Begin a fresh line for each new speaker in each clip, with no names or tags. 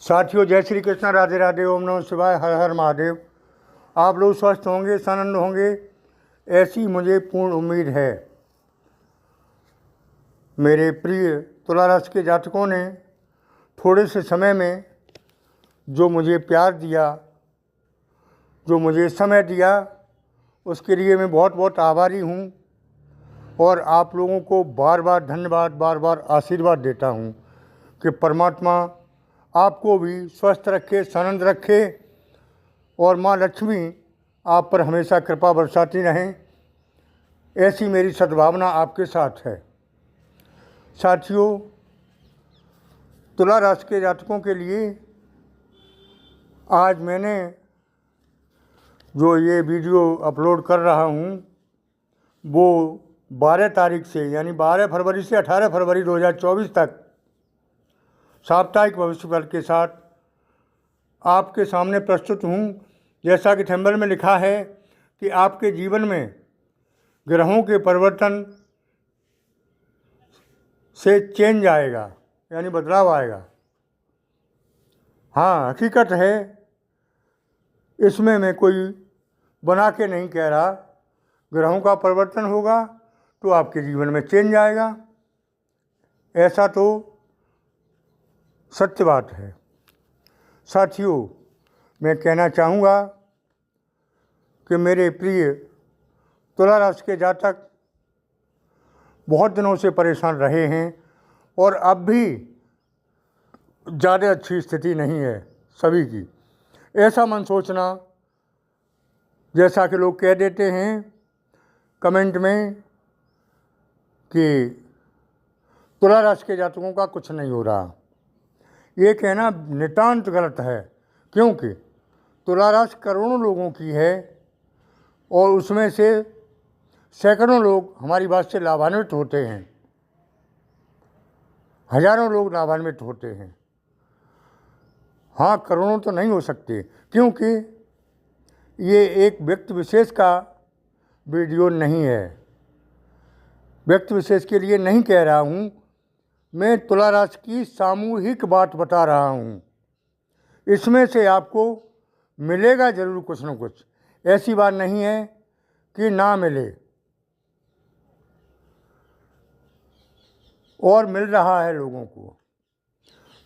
साथियों, जय श्री कृष्ण, राधे राधे, ओम नमः शिवाय, हर हर महादेव। आप लोग स्वस्थ होंगे, सानंद होंगे, ऐसी मुझे पूर्ण उम्मीद है। मेरे प्रिय तुला राशि के जातकों ने थोड़े से समय में जो मुझे प्यार दिया, जो मुझे समय दिया, उसके लिए मैं बहुत बहुत आभारी हूँ और आप लोगों को बार बार धन्यवाद, बार बार आशीर्वाद देता हूँ कि परमात्मा आपको भी स्वस्थ रखे, सानंद रखे और माँ लक्ष्मी आप पर हमेशा कृपा बरसाती रहें, ऐसी मेरी सद्भावना आपके साथ है। साथियों, तुला राशि के जातकों के लिए आज मैंने जो ये वीडियो अपलोड कर रहा हूँ वो 12 तारीख से यानी 12 फरवरी से 18 फरवरी 2024 तक साप्ताहिक भविष्यफल के साथ आपके सामने प्रस्तुत हूँ। जैसा कि थंबनेल में लिखा है कि आपके जीवन में ग्रहों के परिवर्तन से चेंज आएगा, यानी बदलाव आएगा। हाँ, हकीकत है, इसमें मैं कोई बना के नहीं कह रहा। ग्रहों का परिवर्तन होगा तो आपके जीवन में चेंज आएगा, ऐसा तो सत्य बात है। साथियों, मैं कहना चाहूँगा कि मेरे प्रिय तुला राशि के जातक बहुत दिनों से परेशान रहे हैं और अब भी ज़्यादा अच्छी स्थिति नहीं है सभी की। ऐसा मन सोचना, जैसा कि लोग कह देते हैं कमेंट में कि तुला राशि के जातकों का कुछ नहीं हो रहा, ये कहना नितांत गलत है। क्योंकि तुला राशि करोड़ों लोगों की है और उसमें से सैकड़ों लोग हमारी बात से लाभान्वित होते हैं, हजारों लोग लाभान्वित होते हैं। हाँ, करोड़ों तो नहीं हो सकते, क्योंकि ये एक व्यक्ति विशेष का वीडियो नहीं है। व्यक्ति विशेष के लिए नहीं कह रहा हूँ, मैं तुला राशि की सामूहिक बात बता रहा हूँ। इसमें से आपको मिलेगा ज़रूर कुछ न कुछ, ऐसी बात नहीं है कि ना मिले, और मिल रहा है लोगों को।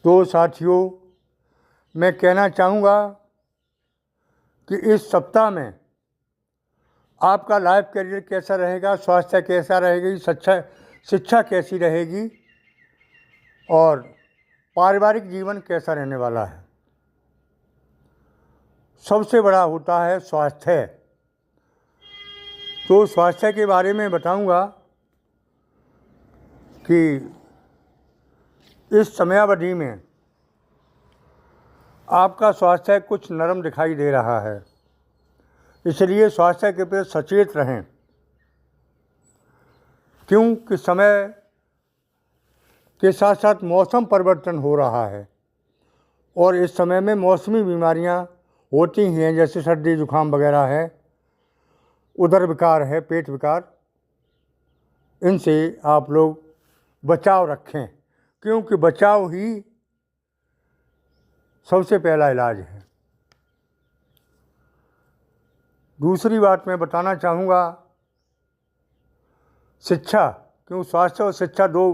तो साथियों, मैं कहना चाहूँगा कि इस सप्ताह में आपका लाइफ करियर कैसा रहेगा, स्वास्थ्य कैसा रहेगी, शिक्षा कैसी रहेगी और पारिवारिक जीवन कैसा रहने वाला है। सबसे बड़ा होता है स्वास्थ्य। तो स्वास्थ्य के बारे में बताऊंगा कि इस समयावधि में आपका स्वास्थ्य कुछ नरम दिखाई दे रहा है, इसलिए स्वास्थ्य के प्रति सचेत रहें। क्योंकि समय के साथ साथ मौसम परिवर्तन हो रहा है और इस समय में मौसमी बीमारियां होती ही हैं, जैसे सर्दी जुकाम वगैरह है, उदर विकार है, पेट विकार। इनसे आप लोग बचाव रखें, क्योंकि बचाव ही सबसे पहला इलाज है। दूसरी बात मैं बताना चाहूँगा शिक्षा, क्यों स्वास्थ्य और शिक्षा दो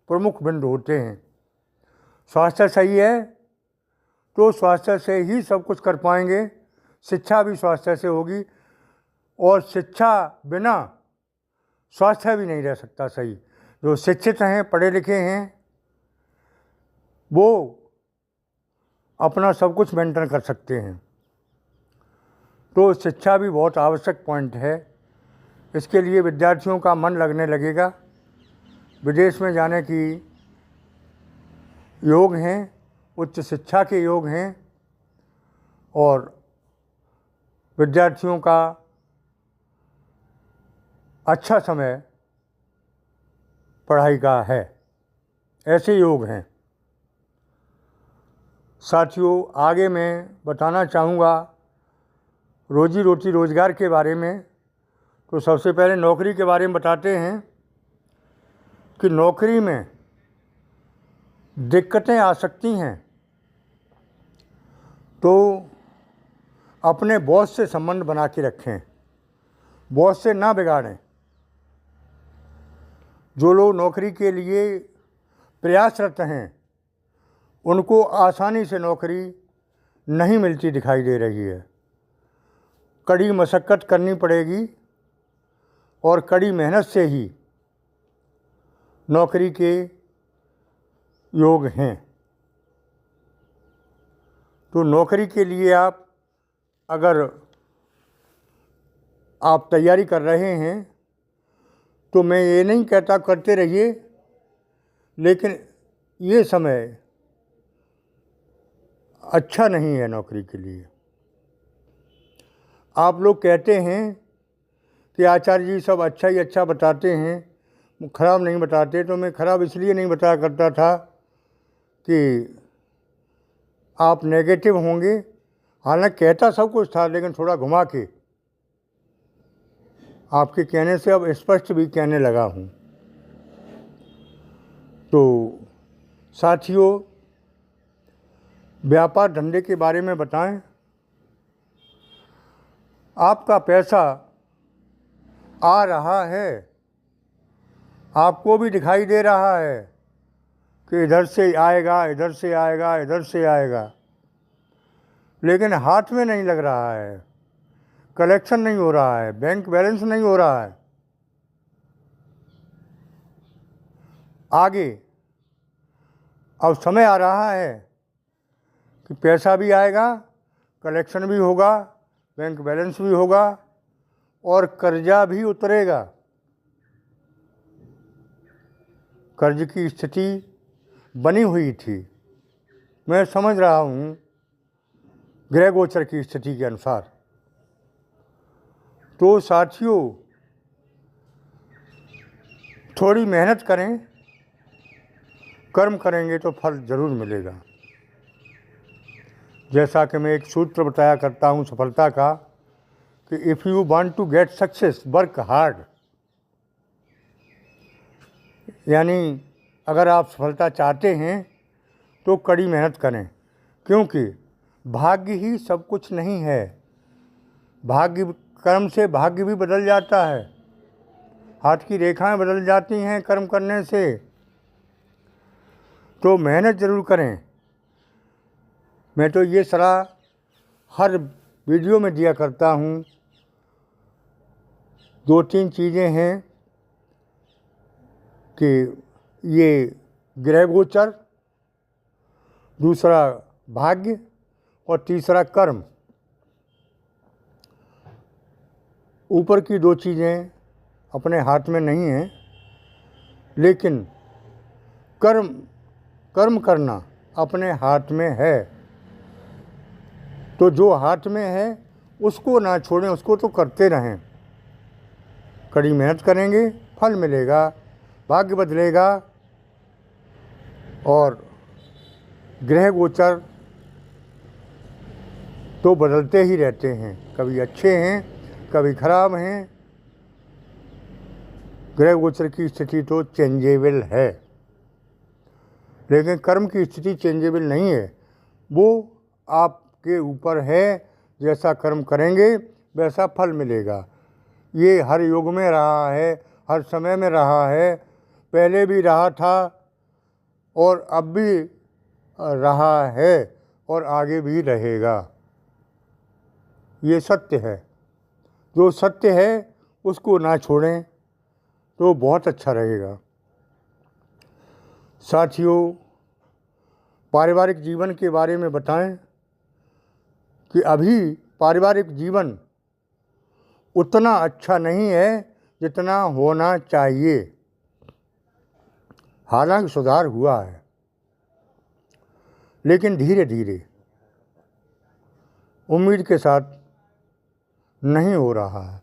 प्रमुख बिंदु होते हैं। स्वास्थ्य सही है तो स्वास्थ्य से ही सब कुछ कर पाएंगे, शिक्षा भी स्वास्थ्य से होगी, और शिक्षा बिना स्वास्थ्य भी नहीं रह सकता सही। जो शिक्षित हैं, पढ़े लिखे हैं, वो अपना सब कुछ मेंटेन कर सकते हैं। तो शिक्षा भी बहुत आवश्यक पॉइंट है। इसके लिए विद्यार्थियों का मन लगने लगेगा। विदेश में जाने की योग हैं, उच्च शिक्षा के योग हैं, और विद्यार्थियों का अच्छा समय पढ़ाई का है, ऐसे योग हैं। साथियों, आगे मैं बताना चाहूँगा रोजी रोटी रोज़गार के बारे में। तो सबसे पहले नौकरी के बारे में बताते हैं कि नौकरी में दिक्कतें आ सकती हैं, तो अपने बॉस से संबंध बना के रखें, बॉस से ना बिगाड़ें। जो लोग नौकरी के लिए प्रयासरत हैं उनको आसानी से नौकरी नहीं मिलती दिखाई दे रही है। कड़ी मशक्क़त करनी पड़ेगी और कड़ी मेहनत से ही नौकरी के योग हैं। तो नौकरी के लिए अगर आप तैयारी कर रहे हैं तो मैं ये नहीं कहता करते रहिए, लेकिन ये समय अच्छा नहीं है नौकरी के लिए। आप लोग कहते हैं कि आचार्य जी सब अच्छा ही अच्छा बताते हैं, खराब नहीं बताते। तो मैं खराब इसलिए नहीं बताया करता था कि आप नेगेटिव होंगे। हालांकि कहता सब कुछ था, लेकिन थोड़ा घुमा के आपके कहने से अब स्पष्ट भी कहने लगा हूँ। तो साथियों, व्यापार धंधे के बारे में बताएं। आपका पैसा आ रहा है, आपको भी दिखाई दे रहा है कि इधर से आएगा, इधर से आएगा, इधर से आएगा, लेकिन हाथ में नहीं लग रहा है, कलेक्शन नहीं हो रहा है, बैंक बैलेंस नहीं हो रहा है। आगे अब समय आ रहा है कि पैसा भी आएगा, कलेक्शन भी होगा, बैंक बैलेंस भी होगा और कर्जा भी उतरेगा। कर्ज की स्थिति बनी हुई थी, मैं समझ रहा हूँ, ग्रह गोचर की स्थिति के अनुसार। तो साथियों, थोड़ी मेहनत करें, कर्म करेंगे तो फल ज़रूर मिलेगा। जैसा कि मैं एक सूत्र बताया करता हूँ सफलता का कि if you want to get success work hard. यानी अगर आप सफलता चाहते हैं तो कड़ी मेहनत करें, क्योंकि भाग्य ही सब कुछ नहीं है। भाग्य, कर्म से भाग्य भी बदल जाता है, हाथ की रेखाएं बदल जाती हैं कर्म करने से। तो मेहनत ज़रूर करें। मैं तो ये सलाह हर वीडियो में दिया करता हूँ। 2-3 चीज़ें हैं कि ये ग्रह गोचर, दूसरा भाग्य और तीसरा कर्म। ऊपर की 2 चीज़ें अपने हाथ में नहीं हैं, लेकिन कर्म करना अपने हाथ में है। तो जो हाथ में है उसको ना छोड़ें, उसको तो करते रहें। कड़ी मेहनत करेंगे, फल मिलेगा, भाग्य बदलेगा। और ग्रह गोचर तो बदलते ही रहते हैं, कभी अच्छे हैं, कभी खराब हैं। ग्रह गोचर की स्थिति तो चेंजेबल है, लेकिन कर्म की स्थिति चेंजेबल नहीं है। वो आपके ऊपर है, जैसा कर्म करेंगे वैसा फल मिलेगा। ये हर युग में रहा है, हर समय में रहा है, पहले भी रहा था और अब भी रहा है और आगे भी रहेगा। ये सत्य है। जो सत्य है उसको ना छोड़ें तो बहुत अच्छा रहेगा। साथियों, पारिवारिक जीवन के बारे में बताएं कि अभी पारिवारिक जीवन उतना अच्छा नहीं है जितना होना चाहिए। हालांकि सुधार हुआ है, लेकिन धीरे धीरे, उम्मीद के साथ नहीं हो रहा है।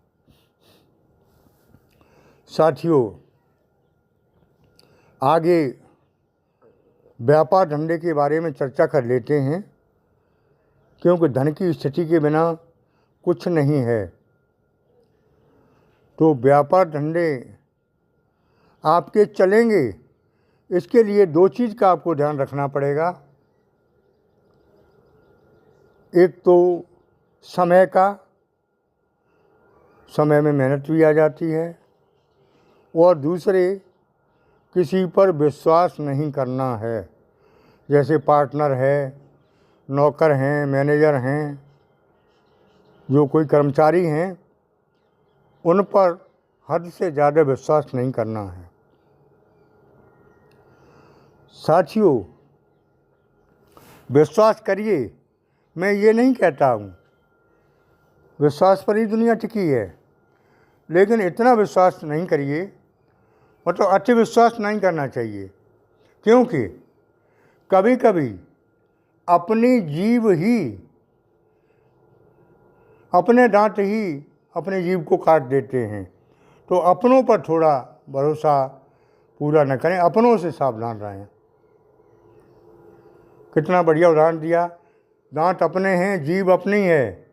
साथियों, आगे व्यापार धंधे के बारे में चर्चा कर लेते हैं, क्योंकि धन की स्थिति के बिना कुछ नहीं है। तो व्यापार धंधे आपके चलेंगे, इसके लिए 2 चीज़ का आपको ध्यान रखना पड़ेगा। एक तो समय में मेहनत भी आ जाती है, और दूसरे किसी पर विश्वास नहीं करना है। जैसे पार्टनर है, नौकर हैं, मैनेजर हैं, जो कोई कर्मचारी हैं, उन पर हद से ज़्यादा विश्वास नहीं करना है। साथियों, विश्वास करिए, मैं ये नहीं कहता हूँ, विश्वास पर ही दुनिया टिकी है, लेकिन इतना विश्वास नहीं करिए, मतलब अति विश्वास नहीं करना चाहिए, क्योंकि कभी कभी अपनी जीभ ही, अपने दांत ही अपने जीभ को काट देते हैं। तो अपनों पर थोड़ा भरोसा पूरा न करें, अपनों से सावधान रहें। कितना बढ़िया उदाहरण दिया, दांत अपने हैं, जीभ अपनी है,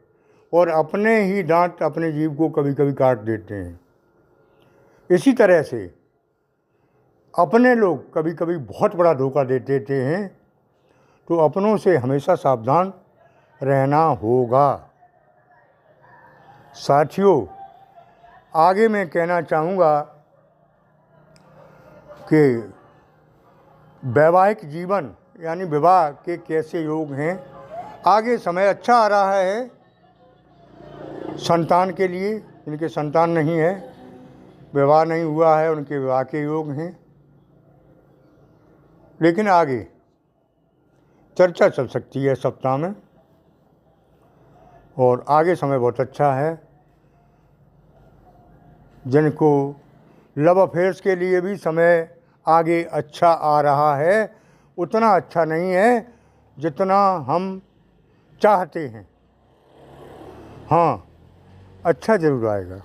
और अपने ही दांत अपने जीभ को कभी कभी काट देते हैं। इसी तरह से अपने लोग कभी कभी बहुत बड़ा धोखा दे देते हैं, तो अपनों से हमेशा सावधान रहना होगा। साथियों, आगे मैं कहना चाहूँगा कि वैवाहिक जीवन यानी विवाह के कैसे योग हैं। आगे समय अच्छा आ रहा है संतान के लिए, जिनके संतान नहीं है, विवाह नहीं हुआ है, उनके विवाह के योग हैं। लेकिन आगे चर्चा चल सकती है सप्ताह में, और आगे समय बहुत अच्छा है। जिनको लव अफेयर्स के लिए भी समय आगे अच्छा आ रहा है, उतना अच्छा नहीं है जितना हम चाहते हैं। हाँ, अच्छा ज़रूर आएगा।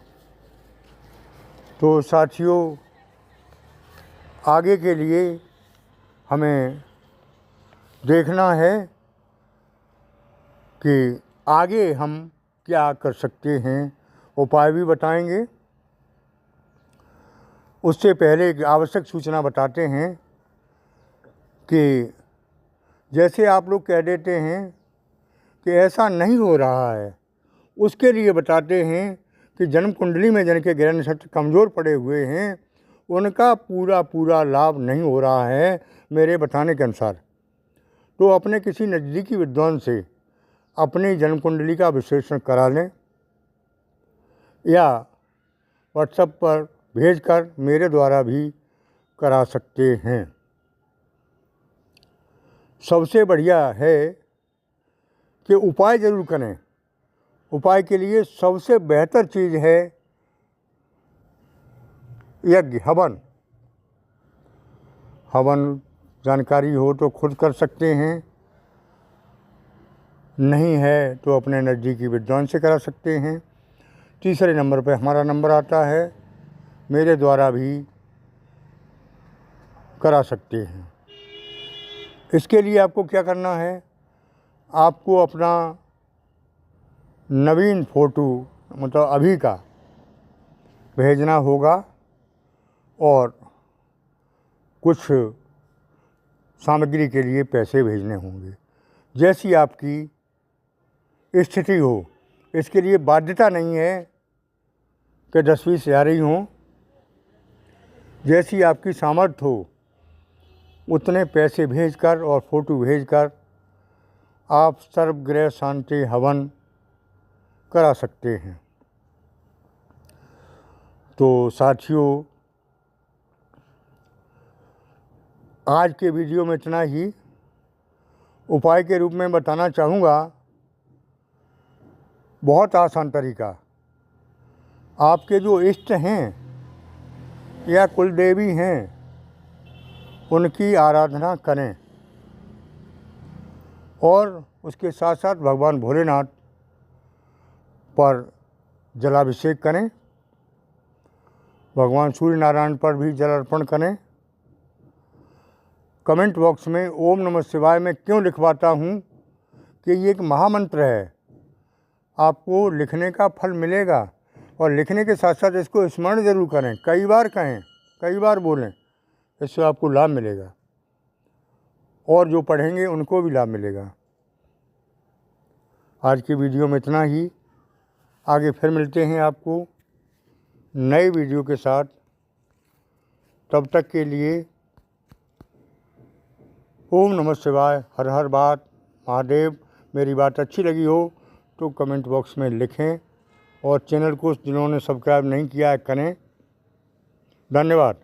तो साथियों, आगे के लिए हमें देखना है कि आगे हम क्या कर सकते हैं, उपाय भी बताएंगे। उससे पहले एक आवश्यक सूचना बताते हैं कि जैसे आप लोग कह देते हैं कि ऐसा नहीं हो रहा है, उसके लिए बताते हैं कि जन्म कुंडली में जिनके ग्रह नक्षत्र कमज़ोर पड़े हुए हैं, उनका पूरा लाभ नहीं हो रहा है मेरे बताने के अनुसार। तो अपने किसी नज़दीकी विद्वान से अपनी जन्म कुंडली का विश्लेषण करा लें, या व्हाट्सएप पर भेजकर मेरे द्वारा भी करा सकते हैं। सबसे बढ़िया है कि उपाय ज़रूर करें। उपाय के लिए सबसे बेहतर चीज़ है यज्ञ, हवन। जानकारी हो तो खुद कर सकते हैं, नहीं है तो अपने नज़दीकी विद्वान से करा सकते हैं। तीसरे नंबर पे हमारा नंबर आता है, मेरे द्वारा भी करा सकते हैं। इसके लिए आपको क्या करना है, आपको अपना नवीन फ़ोटो, मतलब अभी का, भेजना होगा, और कुछ सामग्री के लिए पैसे भेजने होंगे। जैसी आपकी स्थिति हो, इसके लिए बाध्यता नहीं है कि 10-20 हज़ार ही हों। जैसी आपकी सामर्थ्य हो उतने पैसे भेजकर और फ़ोटो भेजकर आप सर्वग्रह शांति हवन करा सकते हैं। तो साथियों, आज के वीडियो में इतना ही। उपाय के रूप में बताना चाहूँगा, बहुत आसान तरीका, आपके जो इष्ट हैं या कुल देवी हैं, उनकी आराधना करें, और उसके साथ साथ भगवान भोलेनाथ पर जलाभिषेक करें, भगवान सूर्य नारायण पर भी जल अर्पण करें। कमेंट बॉक्स में ओम नमः शिवाय में क्यों लिखवाता हूँ कि ये एक महामंत्र है, आपको लिखने का फल मिलेगा, और लिखने के साथ साथ इसको स्मरण ज़रूर करें, कई बार कहें, कई बार बोलें, इससे आपको लाभ मिलेगा, और जो पढ़ेंगे उनको भी लाभ मिलेगा। आज की वीडियो में इतना ही। आगे फिर मिलते हैं आपको नए वीडियो के साथ। तब तक के लिए ओम नमः शिवाय, हर हर बात महादेव। मेरी बात अच्छी लगी हो तो कमेंट बॉक्स में लिखें और चैनल को जिन्होंने सब्सक्राइब नहीं किया है करें। धन्यवाद।